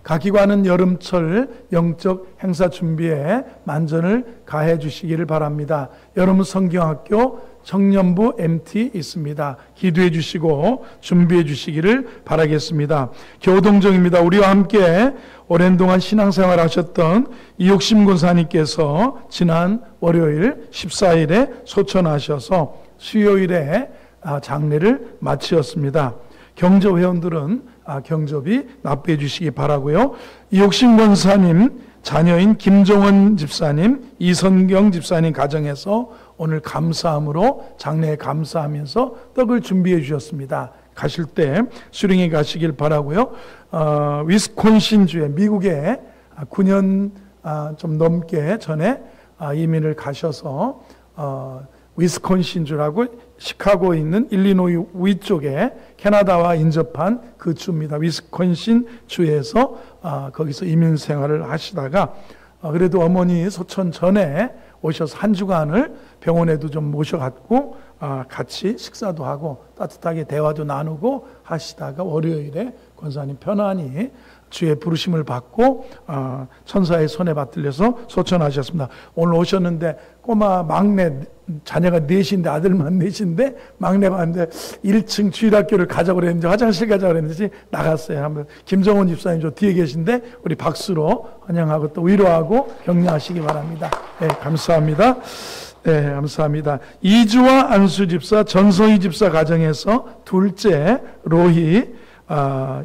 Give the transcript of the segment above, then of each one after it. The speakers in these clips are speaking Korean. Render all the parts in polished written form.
각 기관은 여름철 영적 행사 준비에 만전을 가해 주시기를 바랍니다. 여러분 성경학교 청년부 MT 있습니다. 기도해 주시고 준비해 주시기를 바라겠습니다. 교동정입니다. 우리와 함께 오랜 동안 신앙생활 하셨던 이옥심 권사님께서 지난 월요일 14일에 소천하셔서 수요일에 장례를 마치었습니다. 경접 회원들은 경접이 납부해 주시기 바라고요. 이옥심 권사님 자녀인 김종원 집사님, 이선경 집사님 가정에서 오늘 감사함으로 장례에 감사하면서 떡을 준비해 주셨습니다. 가실 때 수령에 가시길 바라고요. 위스콘신주에 미국에 9년 좀 넘게 전에 이민을 가셔서 위스콘신주라고 시카고에 있는 일리노이 위쪽에 캐나다와 인접한 그 주입니다. 위스콘신 주에서 거기서 이민 생활을 하시다가 그래도 어머니 소천 전에 오셔서 한 주간을 병원에도 좀 모셔갔고 같이 식사도 하고 따뜻하게 대화도 나누고 하시다가 월요일에 권사님 편안히 주의 부르심을 받고 천사의 손에 받들려서 소천하셨습니다. 오늘 오셨는데 꼬마 막내 자녀가 넷인데 아들만 넷인데 막내가 왔는데 1층 주일학교를 가자고 그랬는지 화장실 가자고 그랬는지 나갔어요. 한번 김정원 집사님 저 뒤에 계신데 우리 박수로 환영하고 또 위로하고 격려하시기 바랍니다. 네, 감사합니다. 네, 감사합니다. 이주와 안수 집사, 전성희 집사 가정에서 둘째 로희,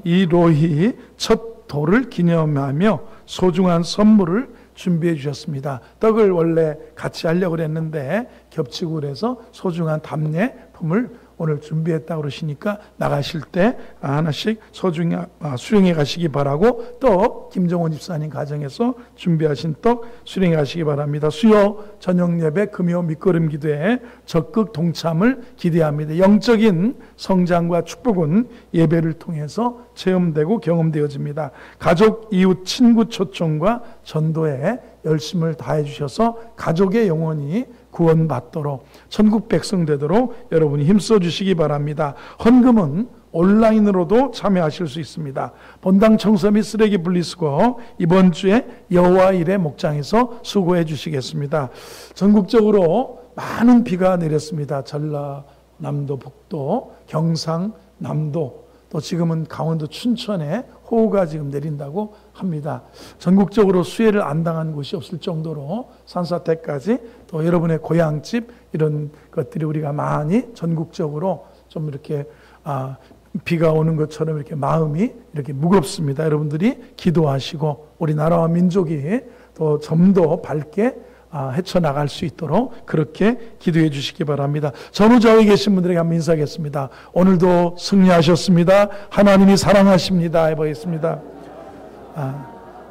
이 로희 첫 돌을 기념하며 소중한 선물을 준비해 주셨습니다. 떡을 원래 같이 하려고 그랬는데 겹치고 그래서 소중한 답례품을 오늘 준비했다고 그러시니까 나가실 때 하나씩 소중히 수령해 가시기 바라고 떡 김정원 집사님 가정에서 준비하신 떡 수령해 가시기 바랍니다. 수요 저녁 예배 금요 밑거름 기도에 적극 동참을 기대합니다. 영적인 성장과 축복은 예배를 통해서 체험되고 경험되어집니다. 가족, 이웃, 친구 초청과 전도에 열심을 다해 주셔서 가족의 영혼이 구원받도록 천국 백성 되도록 여러분이 힘써 주시기 바랍니다. 헌금은 온라인으로도 참여하실 수 있습니다. 본당 청소 및 쓰레기 분리수거 이번 주에 여호와 일의 목장에서 수고해 주시겠습니다. 전국적으로 많은 비가 내렸습니다. 전라남도 북도, 경상남도, 또 지금은 강원도 춘천에 호우가 지금 내린다고 합니다. 전국적으로 수해를 안 당한 곳이 없을 정도로 산사태까지 또 여러분의 고향집 이런 것들이 우리가 많이 전국적으로 좀 이렇게 비가 오는 것처럼 이렇게 마음이 이렇게 무겁습니다. 여러분들이 기도하시고 우리나라와 민족이 또 좀 더 밝게 헤쳐나갈 수 있도록 그렇게 기도해 주시기 바랍니다. 전후좌우에 계신 분들에게 한번 인사하겠습니다. 오늘도 승리하셨습니다. 하나님이 사랑하십니다. 해보겠습니다.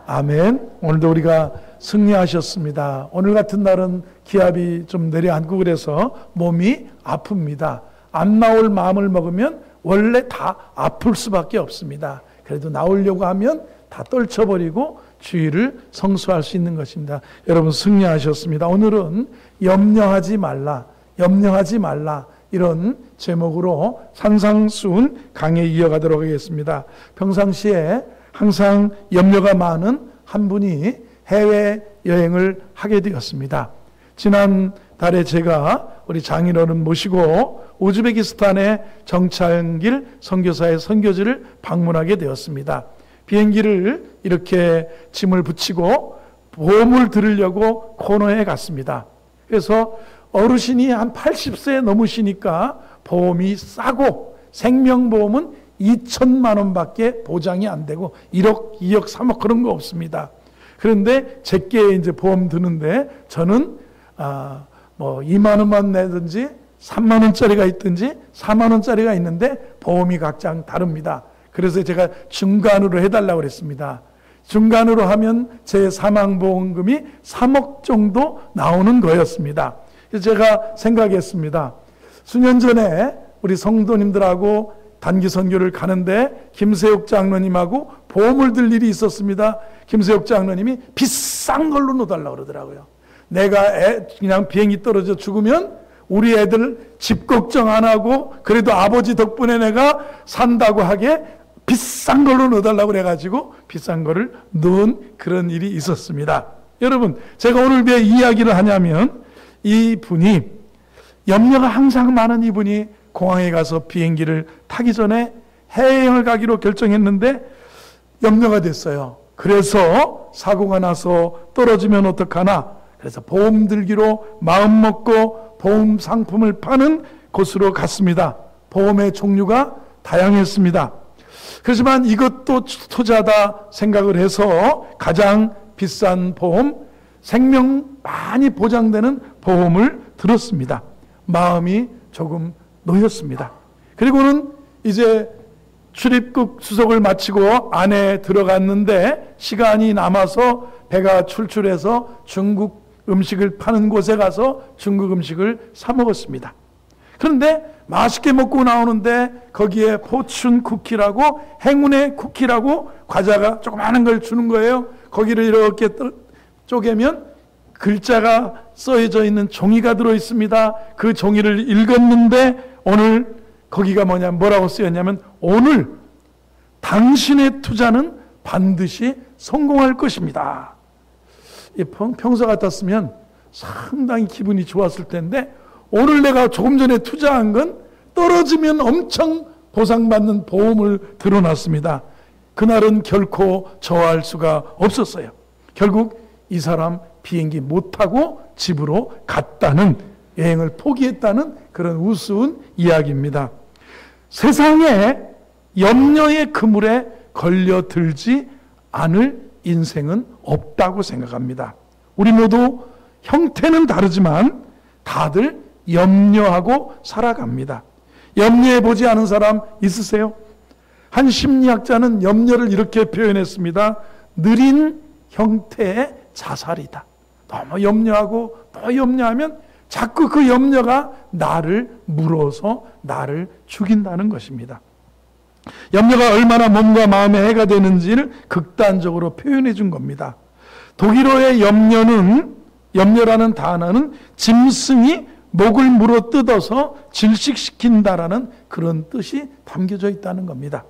아멘. 오늘도 우리가 승리하셨습니다. 오늘 같은 날은 기압이 좀 내려앉고 그래서 몸이 아픕니다. 안 나올 마음을 먹으면 원래 다 아플 수밖에 없습니다. 그래도 나오려고 하면 다 떨쳐버리고 주의를 성수할 수 있는 것입니다. 여러분 승리하셨습니다. 오늘은 염려하지 말라 이런 제목으로 산상수훈 강해 이어가도록 하겠습니다. 평상시에 항상 염려가 많은 한 분이 해외여행을 하게 되었습니다. 지난 달에 제가 우리 장인어른 모시고 우즈베키스탄의 정창길 선교사의 선교지를 방문하게 되었습니다. 비행기를 이렇게 짐을 붙이고 보험을 들으려고 코너에 갔습니다. 그래서 어르신이 한 80세 넘으시니까 보험이 싸고 생명보험은 2천만 원밖에 보장이 안 되고 1억, 2억, 3억 그런 거 없습니다. 그런데 제게 이제 보험 드는데 저는 2만 원만 내든지 3만 원짜리가 있든지 4만 원짜리가 있는데 보험이 각자 다릅니다. 그래서 제가 중간으로 해달라고 그랬습니다. 중간으로 하면 제 사망보험금이 3억 정도 나오는 거였습니다. 그래서 제가 생각했습니다. 수년 전에 우리 성도님들하고 단기 선교를 가는데 김세욱 장로님하고 보험을 들 일이 있었습니다. 김세욱 장로님이 비싼 걸로 넣어달라고 그러더라고요. 내가 그냥 비행기 떨어져 죽으면 우리 애들 집 걱정 안 하고 그래도 아버지 덕분에 내가 산다고 하게 비싼 걸로 넣어달라고 그래가지고 비싼 거를 넣은 그런 일이 있었습니다. 여러분, 제가 오늘 왜 이야기를 하냐면 이 분이 염려가 항상 많은 이분이 공항에 가서 비행기를 타기 전에 해외여행을 가기로 결정했는데 염려가 됐어요. 그래서 사고가 나서 떨어지면 어떡하나. 그래서 보험 들기로 마음 먹고 보험 상품을 파는 곳으로 갔습니다. 보험의 종류가 다양했습니다. 그렇지만 이것도 투자다 생각을 해서 가장 비싼 보험, 생명 많이 보장되는 보험을 들었습니다. 마음이 조금 놓였습니다. 그리고는 이제 출입국 수속을 마치고 안에 들어갔는데 시간이 남아서 배가 출출해서 중국 음식을 파는 곳에 가서 중국 음식을 사 먹었습니다. 그런데 맛있게 먹고 나오는데 거기에 포춘 쿠키라고 행운의 쿠키라고 과자가 조그마한 걸 주는 거예요. 거기를 이렇게 쪼개면 글자가 써져 있는 종이가 들어 있습니다. 그 종이를 읽었는데 오늘 거기가 뭐라고 쓰였냐면 오늘 당신의 투자는 반드시 성공할 것입니다. 평소 같았으면 상당히 기분이 좋았을 텐데 오늘 내가 조금 전에 투자한 건 떨어지면 엄청 보상받는 보험을 들어놨습니다. 그날은 결코 저할 수가 없었어요. 결국 이 사람 비행기 못 타고 집으로 갔다는, 여행을 포기했다는 그런 우스운 이야기입니다. 세상에 염려의 그물에 걸려들지 않을 인생은 없다고 생각합니다. 우리 모두 형태는 다르지만 다들 염려하고 살아갑니다. 염려해 보지 않은 사람 있으세요? 한 심리학자는 염려를 이렇게 표현했습니다. 느린 형태의 자살이다. 너무 염려하고 또 염려하면 자꾸 그 염려가 나를 물어서 나를 죽인다는 것입니다. 염려가 얼마나 몸과 마음에 해가 되는지를 극단적으로 표현해 준 겁니다. 독일어의 염려라는 단어는 짐승이 목을 물어 뜯어서 질식시킨다라는 그런 뜻이 담겨져 있다는 겁니다.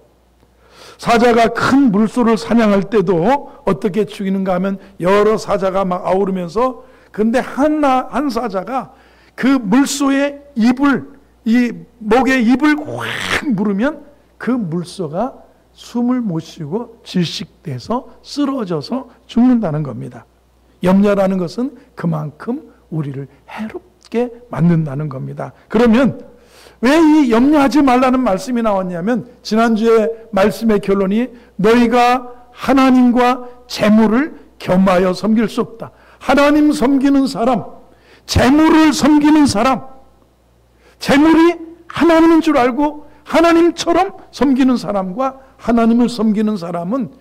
사자가 큰 물소를 사냥할 때도 어떻게 죽이는가 하면 여러 사자가 막 아우르면서, 근데 한 사자가 그 물소의 목에 입을 확 물으면 그 물소가 숨을 못 쉬고 질식돼서 쓰러져서 죽는다는 겁니다. 염려라는 것은 그만큼 우리를 해롭게 만든다는 겁니다. 그러면 왜 이 염려하지 말라는 말씀이 나왔냐면, 지난주에 말씀의 결론이 너희가 하나님과 재물을 겸하여 섬길 수 없다. 하나님 섬기는 사람, 재물을 섬기는 사람, 재물이 하나님인 줄 알고 하나님처럼 섬기는 사람과 하나님을 섬기는 사람은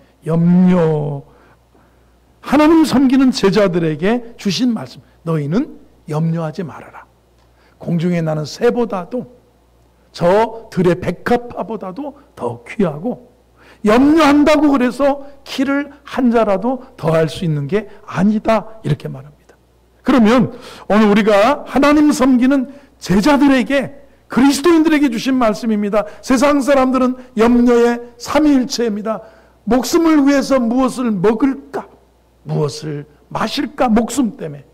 하나님 섬기는 제자들에게 주신 말씀, 너희는 염려하지 말아라. 공중에 나는 새보다도 저 들의 백합화보다도 더 귀하고, 염려한다고 그래서 키를 한 자라도 더할 수 있는 게 아니다, 이렇게 말합니다. 그러면 오늘 우리가 하나님 섬기는 제자들에게, 그리스도인들에게 주신 말씀입니다. 세상 사람들은 염려의 삼위일체입니다. 목숨을 위해서 무엇을 먹을까, 무엇을 마실까, 목숨 때문에.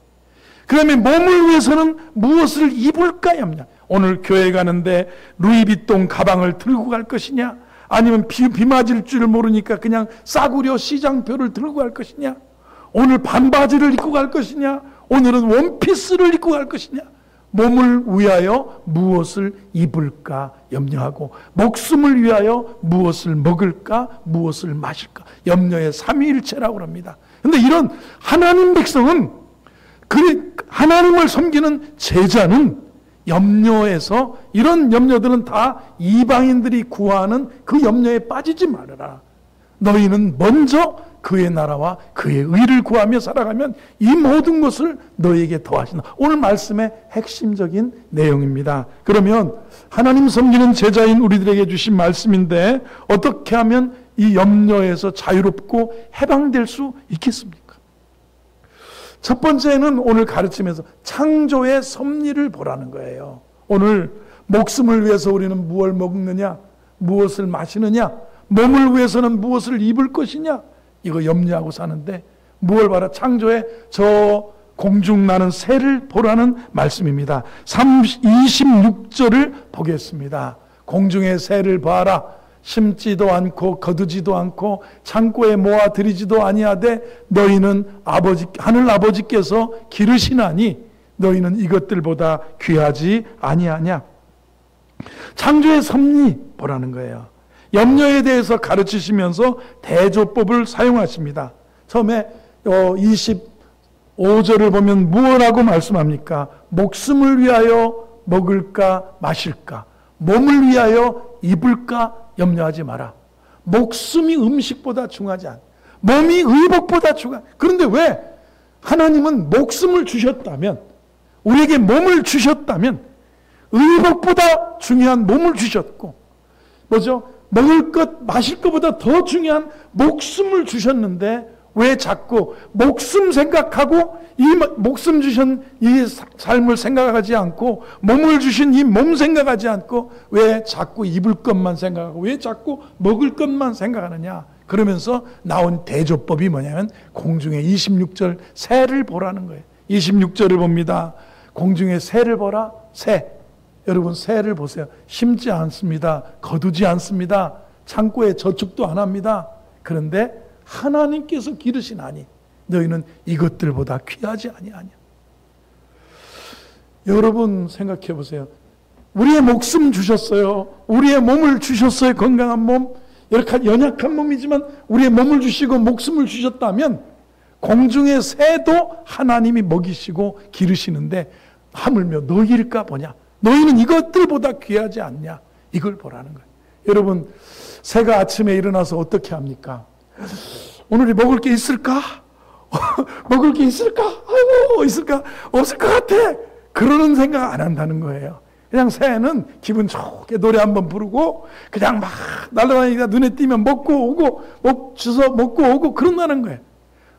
그러면 몸을 위해서는 무엇을 입을까 염려. 오늘 교회 가는데 루이비통 가방을 들고 갈 것이냐, 아니면 비 맞을 줄 모르니까 그냥 싸구려 시장표를 들고 갈 것이냐, 오늘 반바지를 입고 갈 것이냐, 오늘은 원피스를 입고 갈 것이냐. 몸을 위하여 무엇을 입을까 염려하고, 목숨을 위하여 무엇을 먹을까, 무엇을 마실까, 염려의 삼위일체라고 합니다. 그런데 이런 하나님 백성은, 하나님을 섬기는 제자는 염려에서, 이런 염려들은 다 이방인들이 구하는 그 염려에 빠지지 말아라. 너희는 먼저 그의 나라와 그의 의를 구하며 살아가면 이 모든 것을 너희에게 더하신다. 오늘 말씀의 핵심적인 내용입니다. 그러면 하나님 섬기는 제자인 우리들에게 주신 말씀인데, 어떻게 하면 이 염려에서 자유롭고 해방될 수 있겠습니까? 첫 번째는 오늘 가르치면서 창조의 섭리를 보라는 거예요. 오늘 목숨을 위해서 우리는 무엇을 먹느냐, 무엇을 마시느냐, 몸을 위해서는 무엇을 입을 것이냐? 이거 염려하고 사는데 무엇을 봐라? 창조의 저 공중 나는 새를 보라는 말씀입니다. 26절을 보겠습니다. 공중의 새를 봐라. 심지도 않고 거두지도 않고 창고에 모아 들이지도 아니하되 너희는 하늘 아버지께서 기르시나니 너희는 이것들보다 귀하지 아니하냐. 창조의 섭리 보라는 거예요. 염려에 대해서 가르치시면서 대조법을 사용하십니다. 처음에 25절을 보면 무엇라고 말씀합니까? 목숨을 위하여 먹을까 마실까, 몸을 위하여 입을까 염려하지 마라. 목숨이 음식보다 중요하지 않아. 몸이 의복보다 중요해. 그런데 왜? 하나님은 목숨을 주셨다면, 우리에게 몸을 주셨다면 의복보다 중요한 몸을 주셨고, 뭐죠? 먹을 것, 마실 것보다 더 중요한 목숨을 주셨는데 왜 자꾸 목숨 생각하고 이 목숨 주신 이 삶을 생각하지 않고 몸을 주신 이 몸 생각하지 않고 왜 자꾸 입을 것만 생각하고 왜 자꾸 먹을 것만 생각하느냐. 그러면서 나온 대조법이 뭐냐면 공중의 26절 새를 보라는 거예요. 26절을 봅니다. 공중의 새를 보라. 새. 여러분 새를 보세요. 심지 않습니다. 거두지 않습니다. 창고에 저축도 안 합니다. 그런데 하나님께서 기르시나니 너희는 이것들보다 귀하지 아니하냐. 여러분 생각해 보세요. 우리의 목숨 주셨어요. 우리의 몸을 주셨어요. 건강한 몸. 이렇게 연약한 몸이지만 우리의 몸을 주시고 목숨을 주셨다면 공중의 새도 하나님이 먹이시고 기르시는데 하물며 너희일까 보냐. 너희는 이것들보다 귀하지 않냐. 이걸 보라는 거예요. 여러분 새가 아침에 일어나서 어떻게 합니까? 오늘이 먹을 게 있을까? 먹을 게 있을까? 아이고 있을까? 없을 것 같아. 그러는 생각 안 한다는 거예요. 그냥 새는 기분 좋게 노래 한번 부르고 그냥 막 날아다니다 눈에 띄면 먹고 오고 주워 먹고 오고 그런다는 거예요.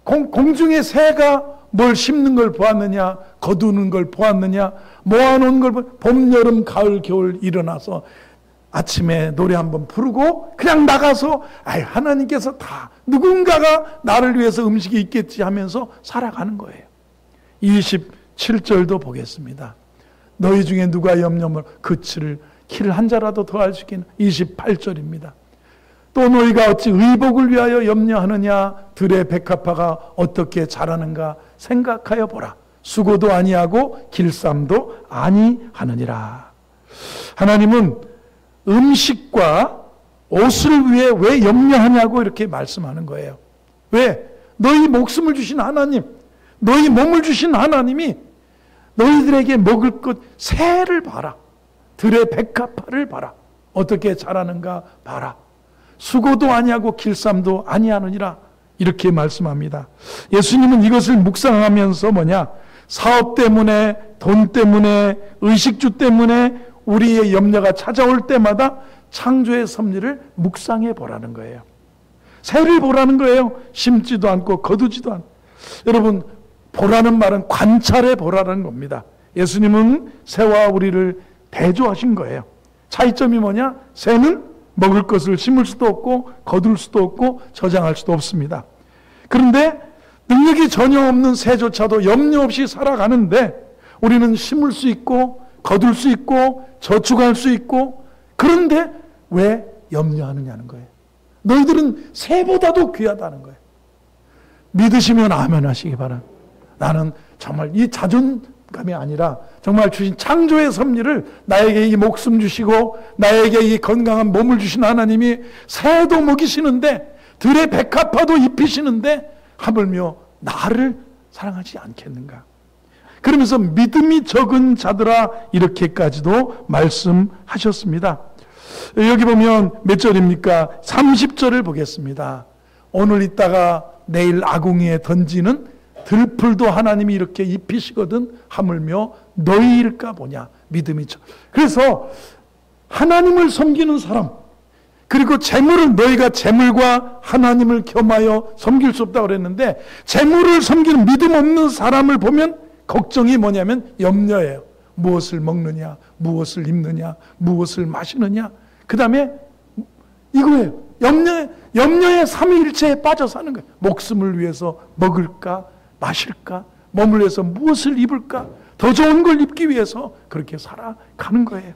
공중의 새가 뭘 심는 걸 보았느냐, 거두는 걸 보았느냐, 모아놓은 걸 봄, 여름, 가을, 겨울 일어나서 아침에 노래 한번 부르고 그냥 나가서 하나님께서 다 누군가가 나를 위해서 음식이 있겠지 하면서 살아가는 거예요. 27절도 보겠습니다. 너희 중에 누가 염려를 키를 한 자라도 더할 수 있겠나. 28절입니다. 또 너희가 어찌 의복을 위하여 염려하느냐. 들의 백합화가 어떻게 자라는가 생각하여 보라. 수고도 아니하고 길쌈도 아니하느니라. 하나님은 음식과 옷을 위해 왜 염려하냐고 이렇게 말씀하는 거예요. 왜? 너희 목숨을 주신 하나님, 너희 몸을 주신 하나님이 너희들에게 먹을 것 새를 봐라. 들의 백합화를 봐라. 어떻게 자라는가 봐라. 수고도 아니하고 길쌈도 아니하느니라. 이렇게 말씀합니다. 예수님은 이것을 묵상하면서 사업 때문에, 돈 때문에, 의식주 때문에 우리의 염려가 찾아올 때마다 창조의 섭리를 묵상해 보라는 거예요. 새를 보라는 거예요. 심지도 않고 거두지도 않고. 여러분 보라는 말은 관찰해 보라는 겁니다. 예수님은 새와 우리를 대조하신 거예요. 차이점이 뭐냐? 새는 먹을 것을 심을 수도 없고 거둘 수도 없고 저장할 수도 없습니다. 그런데 능력이 전혀 없는 새조차도 염려 없이 살아가는데 우리는 심을 수 있고 거둘 수 있고 저축할 수 있고 그런데 왜 염려하느냐는 거예요. 너희들은 새보다도 귀하다는 거예요. 믿으시면 아멘 하시기 바랍니다. 나는 정말 이 자존감이 아니라 정말 주신 창조의 섭리를 나에게 이 목숨 주시고 나에게 이 건강한 몸을 주신 하나님이 새도 먹이시는데 들의 백합화도 입히시는데 하물며 나를 사랑하지 않겠는가. 그러면서 믿음이 적은 자들아 이렇게까지도 말씀하셨습니다. 여기 보면 몇 절입니까? 30절을 보겠습니다. 오늘 있다가 내일 아궁이에 던지는 들풀도 하나님이 이렇게 입히시거든 하물며 너희일까 보냐. 믿음이 적은. 그래서 하나님을 섬기는 사람 그리고 재물을 너희가 재물과 하나님을 겸하여 섬길 수 없다고 그랬는데 재물을 섬기는 믿음 없는 사람을 보면 걱정이 뭐냐면 염려예요. 무엇을 먹느냐, 무엇을 입느냐, 무엇을 마시느냐. 그 다음에 이거예요. 염려의 삼위일체에 빠져 사는 거예요. 목숨을 위해서 먹을까 마실까, 몸을 위해서 무엇을 입을까, 더 좋은 걸 입기 위해서 그렇게 살아가는 거예요.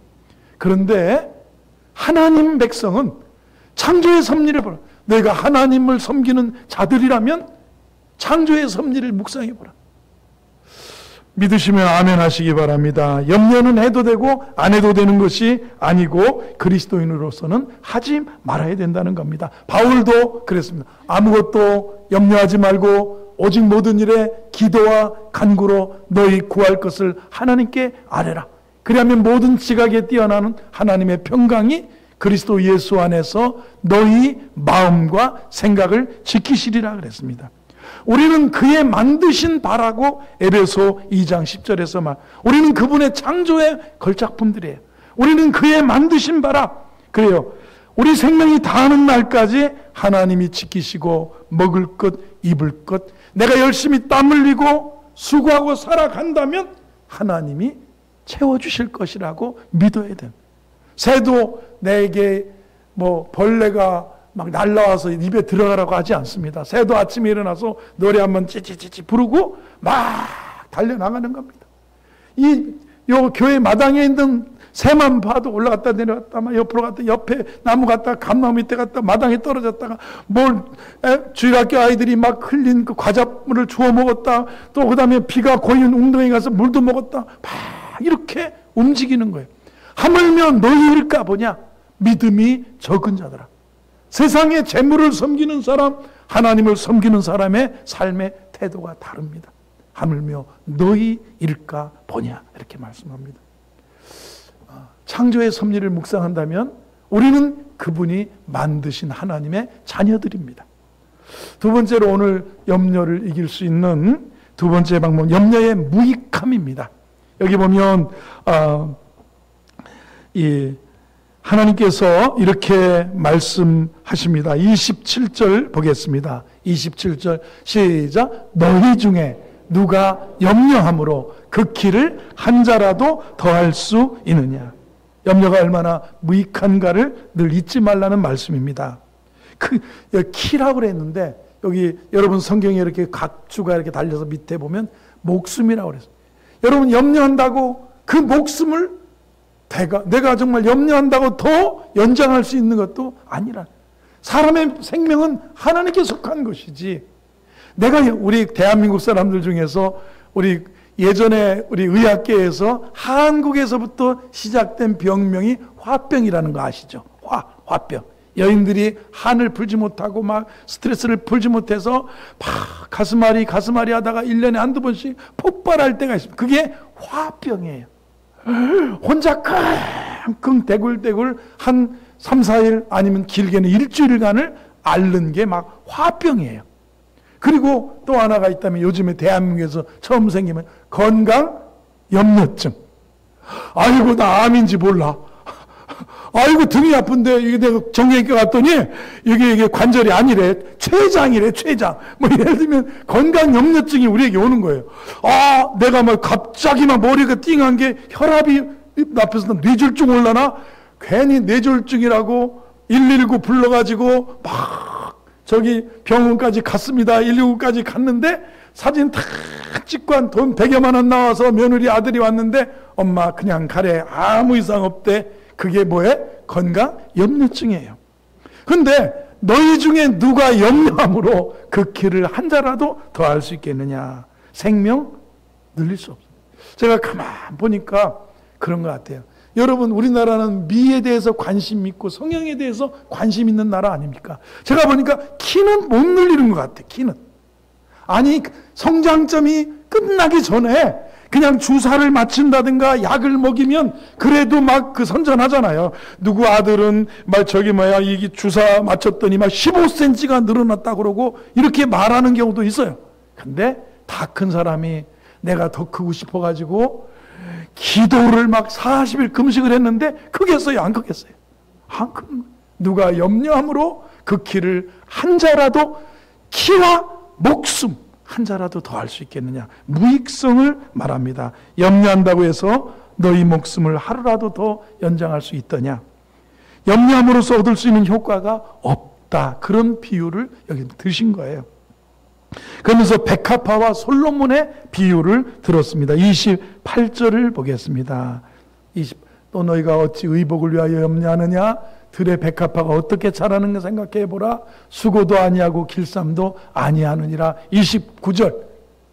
그런데 하나님 백성은 창조의 섭리를 보라. 내가 하나님을 섬기는 자들이라면 창조의 섭리를 묵상해 보라. 믿으시면 아멘 하시기 바랍니다. 염려는 해도 되고 안 해도 되는 것이 아니고 그리스도인으로서는 하지 말아야 된다는 겁니다. 바울도 그랬습니다. 아무것도 염려하지 말고 오직 모든 일에 기도와 간구로 너희 구할 것을 하나님께 아뢰라. 그리하면 모든 지각에 뛰어나는 하나님의 평강이 그리스도 예수 안에서 너희 마음과 생각을 지키시리라 그랬습니다. 우리는 그의 만드신 바라고 에베소 2장 10절에서 말, 우리는 그분의 창조의 걸작품들이에요. 우리는 그의 만드신 바라. 그래요. 우리 생명이 다하는 날까지 하나님이 지키시고 먹을 것, 입을 것, 내가 열심히 땀 흘리고 수고하고 살아간다면 하나님이 채워주실 것이라고 믿어야 돼요. 새도 내게 벌레가 막 날라와서 입에 들어가라고 하지 않습니다. 새도 아침에 일어나서 노래 한번 찌찌찌찌 부르고 막 달려나가는 겁니다. 요 교회 마당에 있는 새만 봐도 올라갔다 내려갔다 막 옆으로 갔다 옆에 나무 갔다 감나무 밑에 갔다 마당에 떨어졌다가 주일학교 아이들이 막 흘린 그 과자물을 주워 먹었다, 또 그 다음에 비가 고인 웅덩이 가서 물도 먹었다, 막 이렇게 움직이는 거예요. 하물며 너희일까 보냐, 믿음이 적은 자들아. 세상에 재물을 섬기는 사람, 하나님을 섬기는 사람의 삶의 태도가 다릅니다. 하물며 너희일까 보냐, 이렇게 말씀합니다. 창조의 섭리를 묵상한다면 우리는 그분이 만드신 하나님의 자녀들입니다. 두 번째로 오늘 염려를 이길 수 있는 두 번째 방법, 염려의 무익함입니다. 여기 보면 하나님께서 이렇게 말씀하십니다. 27절 보겠습니다. 27절 시작. 너희 중에 누가 염려함으로 그 키를 한 자라도 더할 수 있느냐. 염려가 얼마나 무익한가를 늘 잊지 말라는 말씀입니다. 키라고 그랬는데 여기 여러분 성경에 이렇게 각주가 이렇게 달려서 밑에 보면 목숨이라고 그랬어요. 여러분 염려한다고 그 목숨을 내가 정말 염려한다고 더 연장할 수 있는 것도 아니라, 사람의 생명은 하나님께 속한 것이지, 우리 대한민국 사람들 중에서 예전에 우리 의학계에서 한국에서부터 시작된 병명이 화병이라는 거 아시죠? 화병. 여인들이 한을 풀지 못하고 막 스트레스를 풀지 못해서 막 가슴앓이 하다가 1년에 한두 번씩 폭발할 때가 있습니다. 그게 화병이에요. 혼자 끙끙 대굴대굴 한 3, 4일 아니면 길게는 일주일간을 앓는 게 막 화병이에요. 그리고 또 하나가 있다면 요즘에 대한민국에서 처음 생기면 건강염려증. 아이고 나 암인지 몰라. 아이고 등이 아픈데 이게 내가 정형외과 갔더니 이게 관절이 아니래, 췌장이래, 췌장. 예를 들면 건강염려증이 우리에게 오는 거예요. 내가 갑자기 머리가 띵한 게 혈압이 앞에서 뇌졸중 올라나? 괜히 뇌졸중이라고 119 불러가지고 저기 병원까지 갔습니다. 119까지 갔는데 사진 탁 찍고 한 돈 100여만 원 나와서 며느리 아들이 왔는데 엄마 그냥 가래, 아무 이상 없대. 그게 뭐예요? 건강염려증이에요. 근데 너희 중에 누가 염려함으로 그 키를 한 자라도 더 할 수 있겠느냐. 생명 늘릴 수 없어요. 제가 가만 보니까 그런 것 같아요. 여러분, 우리나라는 미에 대해서 관심 있고 성형에 대해서 관심 있는 나라 아닙니까? 제가 보니까 키는 못 늘리는 것 같아요. 키는. 아니, 성장점이 끝나기 전에 그냥 주사를 맞춘다든가 약을 먹이면 그래도 선전하잖아요. 누구 아들은 이게 주사 맞췄더니 15cm가 늘어났다 그러고 이렇게 말하는 경우도 있어요. 근데 다 큰 사람이 내가 더 크고 싶어가지고 기도를 40일 금식을 했는데 크겠어요? 안 크겠어요? 안 큰. 누가 염려함으로 그 키를 한 자라도, 키와 목숨 한 자라도 더 할 수 있겠느냐. 무익성을 말합니다. 염려한다고 해서 너희 목숨을 하루라도 더 연장할 수 있더냐. 염려함으로써 얻을 수 있는 효과가 없다. 그런 비유를 여기 드신 거예요. 그러면서 백합화와 솔로몬의 비유를 들었습니다. 28절을 보겠습니다. 또 너희가 어찌 의복을 위하여 염려하느냐? 들의 백합화가 어떻게 자라는가 생각해 보라. 수고도 아니하고 길쌈도 아니하느니라. 29절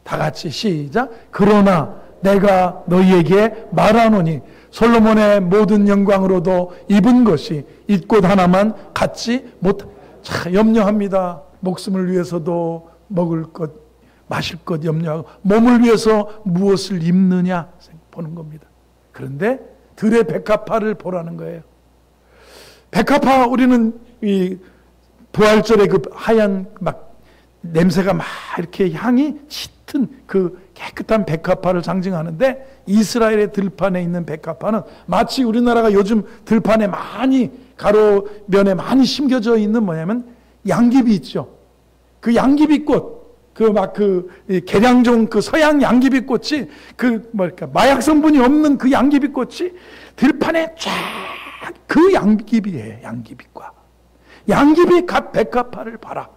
다 같이 시작. 그러나 내가 너희에게 말하노니 솔로몬의 모든 영광으로도 입은 것이 이 꽃 하나만 갖지 못. 자, 염려합니다. 목숨을 위해서도 먹을 것, 마실 것 염려하고 몸을 위해서 무엇을 입느냐 보는 겁니다. 그런데 들의 백합화를 보라는 거예요. 백합화, 우리는 이 부활절에 그 하얀 막 냄새가 막 이렇게 향이 짙은 그 깨끗한 백합화를 상징하는데, 이스라엘의 들판에 있는 백합화는 마치 우리나라가 요즘 들판에 많이 가로면에 많이 심겨져 있는 뭐냐면 양귀비 있죠. 그 양귀비꽃, 계량종 그 서양 양귀비꽃이 마약 성분이 없는 그 양귀비꽃이 들판에 쫙 그 양귀비예요. 양귀비과. 양귀비 백합화를 봐라.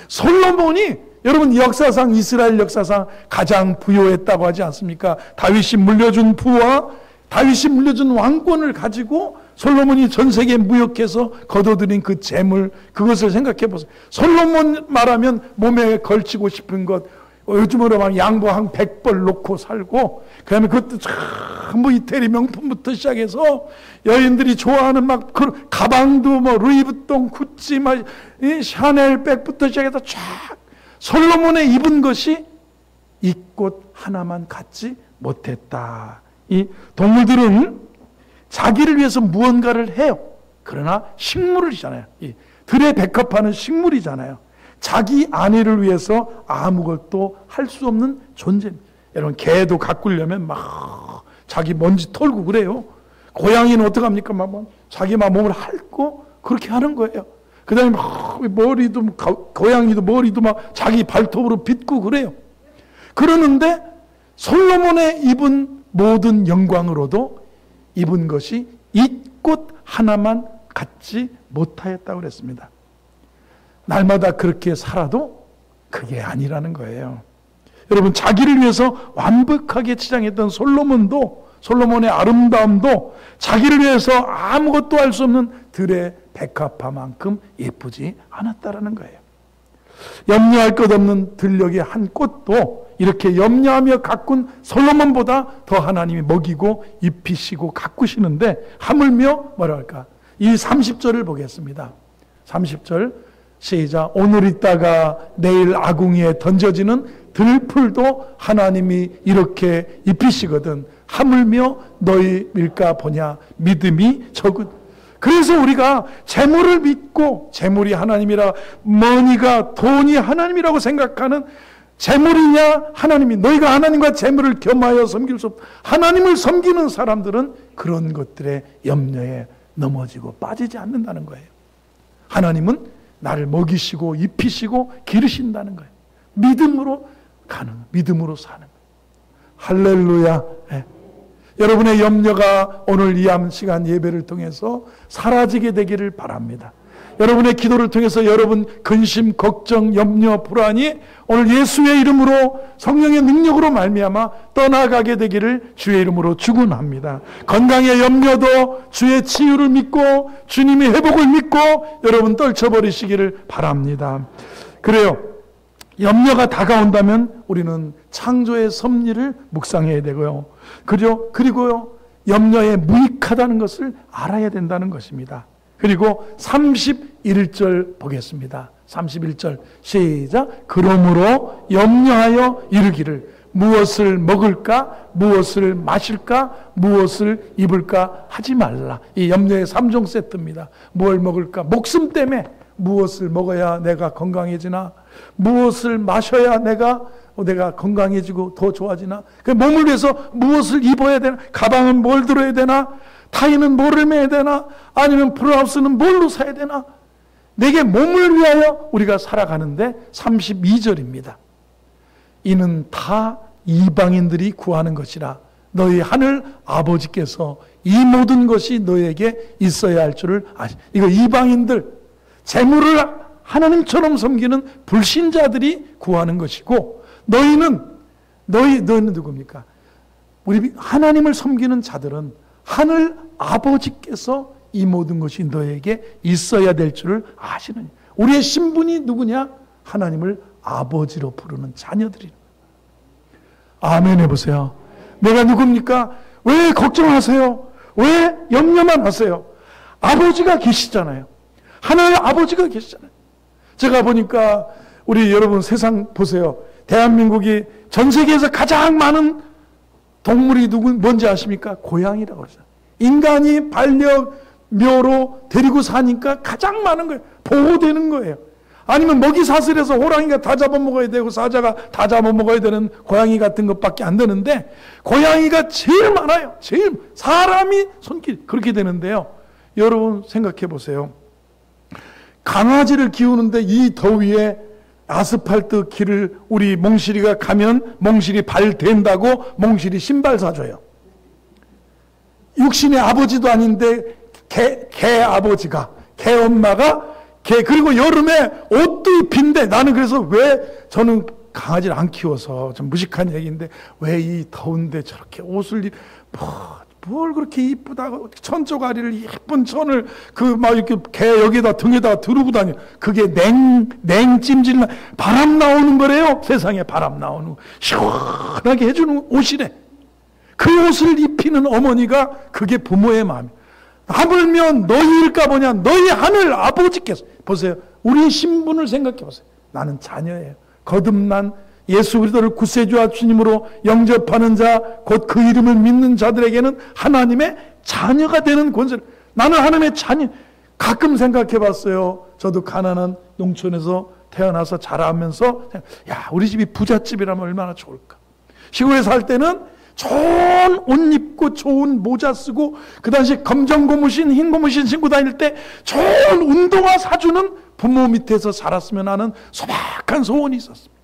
솔로몬이 여러분 역사상, 이스라엘 역사상 가장 부유했다고 하지 않습니까? 다윗이 물려준 부와 다윗이 물려준 왕권을 가지고 솔로몬이 전 세계에 무역해서 거둬들인 그 재물, 그것을 생각해 보세요. 솔로몬 말하면 몸에 걸치고 싶은 것, 요즘으로 말하면 양복 한 100벌 놓고 살고, 그 다음에 그것도 전부 이태리 명품부터 시작해서 여인들이 좋아하는 막 그 가방도 뭐 루이비통, 구찌, 막 샤넬 백부터 시작해서 쫙 솔로몬의 입은 것이 이 꽃 하나만 갖지 못했다. 이 동물들은 자기를 위해서 무언가를 해요. 그러나 식물이잖아요. 이 들의 백합화는 식물이잖아요. 자기 아내를 위해서 아무것도 할 수 없는 존재입니다. 여러분, 개도 가꾸려면 막 자기 먼지 털고 그래요. 고양이는 어떡합니까? 자기 몸을 핥고 그렇게 하는 거예요. 그 다음에 막 머리도, 고양이도 머리도 막 자기 발톱으로 빗고 그래요. 그러는데 솔로몬의 입은 모든 영광으로도 입은 것이 이 꽃 하나만 갖지 못하였다고 그랬습니다. 날마다 그렇게 살아도 그게 아니라는 거예요. 여러분, 자기를 위해서 완벽하게 치장했던 솔로몬의 아름다움도 자기를 위해서 아무것도 할 수 없는 들의 백합화만큼 예쁘지 않았다라는 거예요. 염려할 것 없는 들녘의 한 꽃도 이렇게 염려하며 가꾼 솔로몬보다 더 하나님이 먹이고 입히시고 가꾸시는데, 하물며 뭐랄까, 이 30절을 보겠습니다. 30절 시작. 오늘 있다가 내일 아궁이에 던져지는 들풀도 하나님이 이렇게 입히시거든 하물며 너희 밀가 보냐 믿음이 적은. 그래서 우리가 재물을 믿고, 재물이 하나님이라, 머니가, 돈이 하나님이라고 생각하는, 재물이냐 하나님이, 너희가 하나님과 재물을 겸하여 섬길 수 없다. 하나님을 섬기는 사람들은 그런 것들의 염려에 넘어지고 빠지지 않는다는 거예요. 하나님은 나를 먹이시고 입히시고 기르신다는 거예요. 믿음으로 믿음으로 사는 거예요. 할렐루야. 네. 여러분의 염려가 오늘 이 시간 예배를 통해서 사라지게 되기를 바랍니다. 여러분의 기도를 통해서 여러분 근심, 걱정, 염려, 불안이 오늘 예수의 이름으로, 성령의 능력으로 말미암아 떠나가게 되기를 주의 이름으로 축원합니다. 건강의 염려도 주의 치유를 믿고 주님의 회복을 믿고 여러분 떨쳐버리시기를 바랍니다. 그래요. 염려가 다가온다면 우리는 창조의 섭리를 묵상해야 되고요. 그리고요, 염려에 무익하다는 것을 알아야 된다는 것입니다. 그리고 31절 보겠습니다. 31절 시작. 그러므로 염려하여 이르기를 무엇을 먹을까, 무엇을 마실까, 무엇을 입을까 하지 말라. 이 염려의 3종 세트입니다. 뭘 먹을까? 목숨 때문에 무엇을 먹어야 내가 건강해지나, 무엇을 마셔야 내가 건강해지고 더 좋아지나, 그 몸을 위해서 무엇을 입어야 되나, 가방은 뭘 들어야 되나, 타이는 뭐를 매야 되나, 아니면 블라우스는 뭘로 사야 되나. 내게 몸을 위하여 우리가 살아가는데 32절입니다. 이는 다 이방인들이 구하는 것이라 너희 하늘 아버지께서 이 모든 것이 너에게 있어야 할 줄을 아시. 이거 이방인들, 재물을 하나님처럼 섬기는 불신자들이 구하는 것이고, 너희는 누굽니까? 우리 하나님을 섬기는 자들은 하늘 아버지께서 이 모든 것이 너에게 있어야 될 줄을 아시느냐. 우리의 신분이 누구냐? 하나님을 아버지로 부르는 자녀들이다. 아멘 해보세요. 내가 누굽니까? 왜 걱정하세요? 왜 염려만 하세요? 아버지가 계시잖아요. 하늘 아버지가 계시잖아요. 제가 보니까 우리 여러분 세상 보세요. 대한민국이 전 세계에서 가장 많은 동물이 뭔지 아십니까? 고양이라고 그러죠. 인간이 반려묘로 데리고 사니까 가장 많은 거예요. 보호되는 거예요. 아니면 먹이 사슬에서 호랑이가 다 잡아먹어야 되고 사자가 다 잡아먹어야 되는 고양이 같은 것밖에 안 되는데, 고양이가 제일 많아요. 제일 사람이 손길 그렇게 되는데요. 여러분 생각해 보세요. 강아지를 키우는데 이 더위에 아스팔트 길을 우리 몽실이가 가면 몽실이 발 댄다고 몽실이 신발 사줘요. 육신의 아버지도 아닌데 개 아버지가, 개 엄마가, 그리고 여름에 옷도 입힌데, 나는 그래서 왜, 저는 강아지를 안 키워서 좀 무식한 얘기인데 왜 이 더운데 저렇게 옷을 뭘 그렇게 이쁘다고 천조가리를 예쁜 천을 막 이렇게 개 여기다 등에다 두르고 다녀. 그게 냉찜질 바람 나오는 거래요. 세상에 바람 나오는 시원하게 해주는 옷이래. 그 옷을 입히는 어머니가 그게 부모의 마음이에요. 하물며 너희일까 보냐. 너희 하늘 아버지께서, 보세요. 우리의 신분을 생각해 보세요. 나는 자녀예요. 거듭난 예수 그리스도를 구세주와 주님으로 영접하는 자, 곧 그 이름을 믿는 자들에게는 하나님의 자녀가 되는 권세를, 나는 하나님의 자녀. 가끔 생각해 봤어요. 저도 가난한 농촌에서 태어나서 자라면서, 야, 우리 집이 부잣집이라면 얼마나 좋을까. 시골에 살 때는 좋은 옷 입고 좋은 모자 쓰고, 그 당시 검정 고무신 흰 고무신 신고 다닐 때 좋은 운동화 사주는 부모 밑에서 자랐으면 하는 소박한 소원이 있었습니다.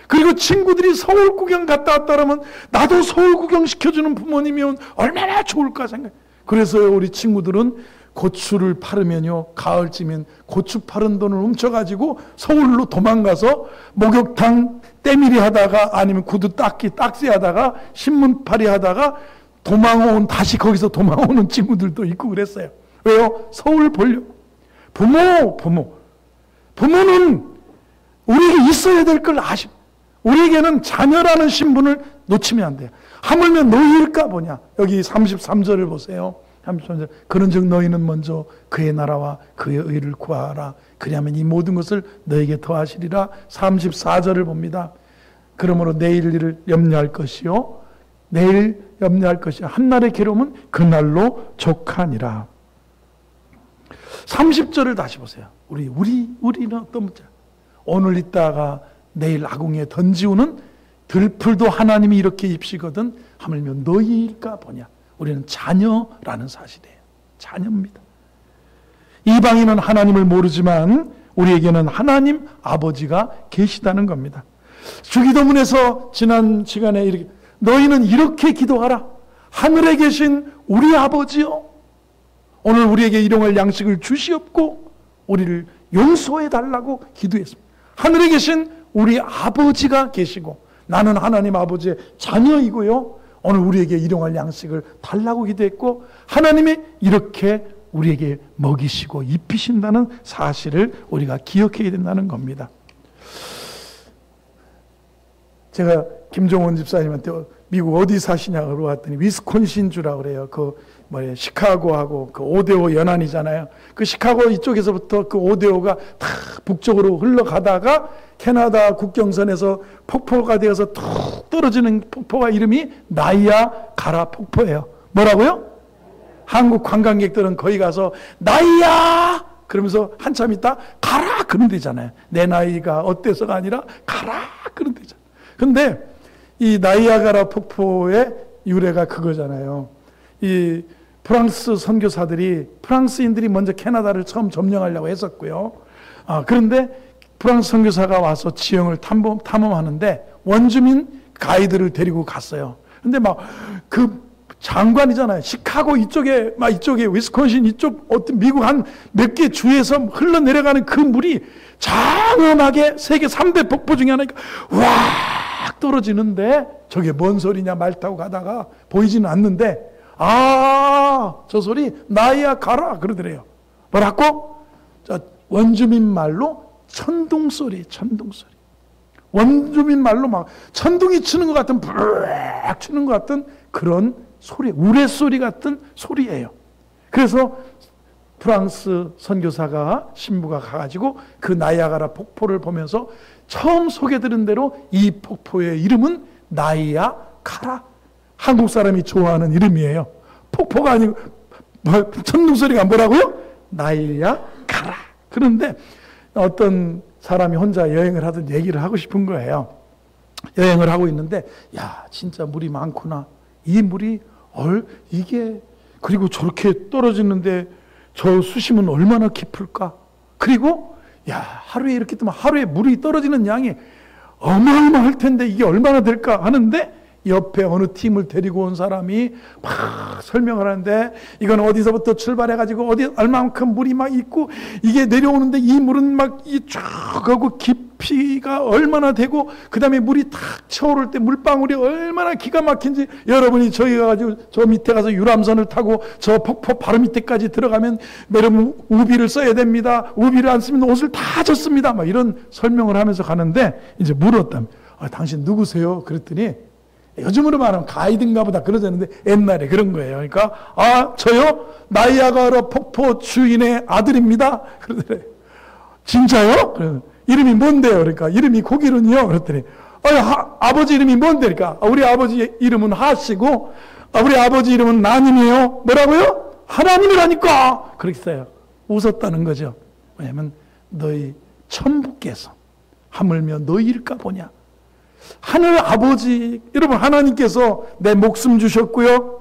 그리고 친구들이 서울 구경 갔다 왔다 그러면 나도 서울 구경 시켜주는 부모님이면 얼마나 좋을까 생각. 그래서 우리 친구들은 고추를 팔으면요, 가을쯤엔 고추 파는 돈을 훔쳐가지고 서울로 도망가서 목욕탕 때밀이 하다가, 아니면 구두 딱지 하다가, 신문팔이 하다가 다시 거기서 도망오는 친구들도 있고 그랬어요. 왜요? 서울 보려고. 부모는 우리에게 있어야 될 걸 아십니다. 우리에게는 자녀라는 신분을 놓치면 안 돼요. 하물며 너희일까 보냐. 여기 33절을 보세요. 33절. 그런즉 너희는 먼저 그의 나라와 그의 의를 구하라. 그리하면 이 모든 것을 너에게 더하시리라. 34절을 봅니다. 그러므로 내일 일을 염려할 것이요, 내일 염려할 것이요, 한날의 괴로움은 그날로 족하니라. 30절을 다시 보세요. 우리는 어떤 문제? 오늘 있다가 내일 아궁이에 던지우는 들풀도 하나님이 이렇게 입시거든. 하물며 너희일까 보냐. 우리는 자녀라는 사실이에요. 자녀입니다. 이방인은 하나님을 모르지만 우리에게는 하나님 아버지가 계시다는 겁니다. 주기도문에서 지난 시간에 이렇게, 너희는 이렇게 기도하라. 하늘에 계신 우리 아버지요, 오늘 우리에게 일용할 양식을 주시옵고 우리를 용서해 달라고 기도했습니다. 하늘에 계신 우리 아버지가 계시고 나는 하나님 아버지의 자녀이고요, 오늘 우리에게 일용할 양식을 달라고 기도했고 하나님이 이렇게 우리에게 먹이시고 입히신다는 사실을 우리가 기억해야 된다는 겁니다. 제가 김종원 집사님한테 미국 어디 사시냐고 물어봤더니 위스콘신주라고 그래요. 시카고하고 그 오데오 연안이잖아요. 그 시카고 이쪽에서부터 그 오데오가 다 북쪽으로 흘러가다가 캐나다 국경선에서 폭포가 되어서 툭 떨어지는 폭포가 이름이 나이아가라 폭포예요. 뭐라고요? 한국 관광객들은 거기 가서 나이야 그러면서 한참 있다 가라 그런 데잖아요. 내 나이가 어때서가 아니라 가라 그런 데잖아요. 근데 이 나이아가라 폭포의 유래가 그거잖아요. 이 프랑스 선교사들이, 프랑스인들이 먼저 캐나다를 처음 점령하려고 했었고요. 그런데 프랑스 선교사가 와서 지형을 탐험하는데 원주민 가이드를 데리고 갔어요. 근데 막 그 장관이잖아요. 시카고 이쪽에, 막 이쪽에, 위스콘신 이쪽, 어떤 미국 한 몇 개 주에서 흘러내려가는 그 물이 장엄하게 세계 3대 폭포 중에 하나니까, 와! 떨어지는데, 저게 뭔 소리냐, 말 타고 가다가 보이지는 않는데, 저 소리, 나이야 가라! 그러더래요. 뭐라고? 원주민 말로 천둥소리, 천둥소리. 원주민 말로 막 천둥이 치는 것 같은, 브르륵 치는 것 같은 그런 소리, 우레소리 같은 소리예요. 그래서 프랑스 선교사가, 신부가 가가지고 그 나이아가라 폭포를 보면서 처음 소개드린 대로 이 폭포의 이름은 나이아가라. 한국 사람이 좋아하는 이름이에요. 폭포가 아니고, 천둥소리가 뭐라고요? 나이아가라. 그런데 어떤 사람이 혼자 여행을 하던 얘기를 하고 싶은 거예요. 여행을 하고 있는데, 야, 진짜 물이 많구나. 이 물이 이게 그리고 저렇게 떨어지는데 저 수심은 얼마나 깊을까? 그리고 야, 하루에 이렇게 뜨면 하루에 물이 떨어지는 양이 어마어마할 텐데 이게 얼마나 될까 하는데, 옆에 어느 팀을 데리고 온 사람이 막 설명을 하는데, 이건 어디서부터 출발해가지고 얼마만큼 물이 막 있고, 이게 내려오는데 이 물은 막 쭉 하고 깊이가 얼마나 되고, 그 다음에 물이 탁 차오를 때 물방울이 얼마나 기가 막힌지, 여러분이 저희 가가지고 저 밑에 가서 유람선을 타고 저 폭포 바로 밑에까지 들어가면 여러분 우비를 써야 됩니다. 우비를 안 쓰면 옷을 다 젖습니다. 막 이런 설명을 하면서 가는데, 이제 물었다며. 당신 누구세요? 그랬더니, 요즘으로 말하면 가이드인가 보다 그러자는데, 옛날에 그런 거예요. 그러니까, 저요? 나이아가라 폭포 주인의 아들입니다. 그러더래. 진짜요? 그래서 이름이 뭔데요? 그러니까, 이름이 고기른이요? 그랬더니, 아버지 이름이 뭔데? 그러니까, 우리 아버지 이름은 하시고, 우리 아버지 이름은 나님이에요. 뭐라고요? 하나님이라니까! 그랬어요. 웃었다는 거죠. 왜냐면, 너희 천부께서 하물며 너희일까 보냐. 하늘 아버지, 여러분, 하나님께서 내 목숨 주셨고요,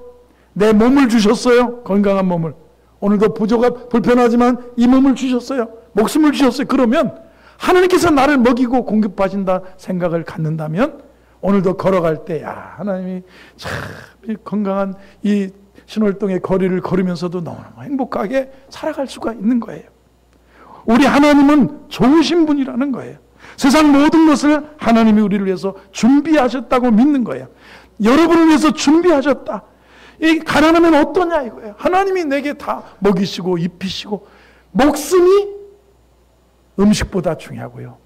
내 몸을 주셨어요. 건강한 몸을. 오늘도 불편하지만 이 몸을 주셨어요. 목숨을 주셨어요. 그러면 하나님께서 나를 먹이고 공급하신다 생각을 갖는다면, 오늘도 걸어갈 때, 야, 하나님이 참 건강한 이 신월동의 거리를 걸으면서도 너무너무 행복하게 살아갈 수가 있는 거예요. 우리 하나님은 좋으신 분이라는 거예요. 세상 모든 것을 하나님이 우리를 위해서 준비하셨다고 믿는 거예요. 여러분을 위해서 준비하셨다. 이 가난하면 어떠냐 이거예요. 하나님이 내게 다 먹이시고 입히시고, 목숨이 음식보다 중요하고요,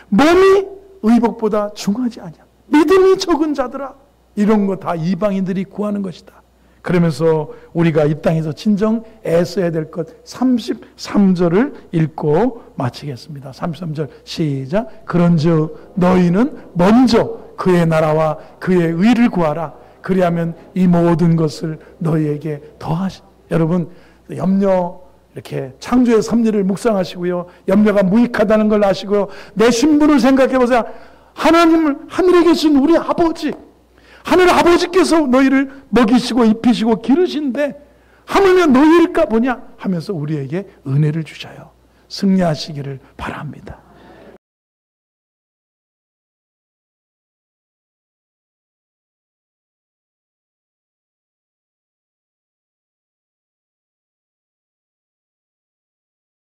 몸이 의복보다 중요하지 않냐. 믿음이 적은 자들아, 이런 거 다 이방인들이 구하는 것이다. 그러면서 우리가 이 땅에서 진정 애써야 될 것 33절을 읽고 마치겠습니다. 33절 시작. 그런즉 너희는 먼저 그의 나라와 그의 의를 구하라. 그리하면 이 모든 것을 너희에게 더하시. 여러분, 염려, 이렇게 창조의 섭리를 묵상하시고요, 염려가 무익하다는 걸 아시고요, 내 신분을 생각해 보세요. 하나님을, 하늘에 계신 우리 아버지, 하늘 아버지께서 너희를 먹이시고 입히시고 기르신데 하물며 너희일까 보냐 하면서 우리에게 은혜를 주셔요. 승리하시기를 바랍니다.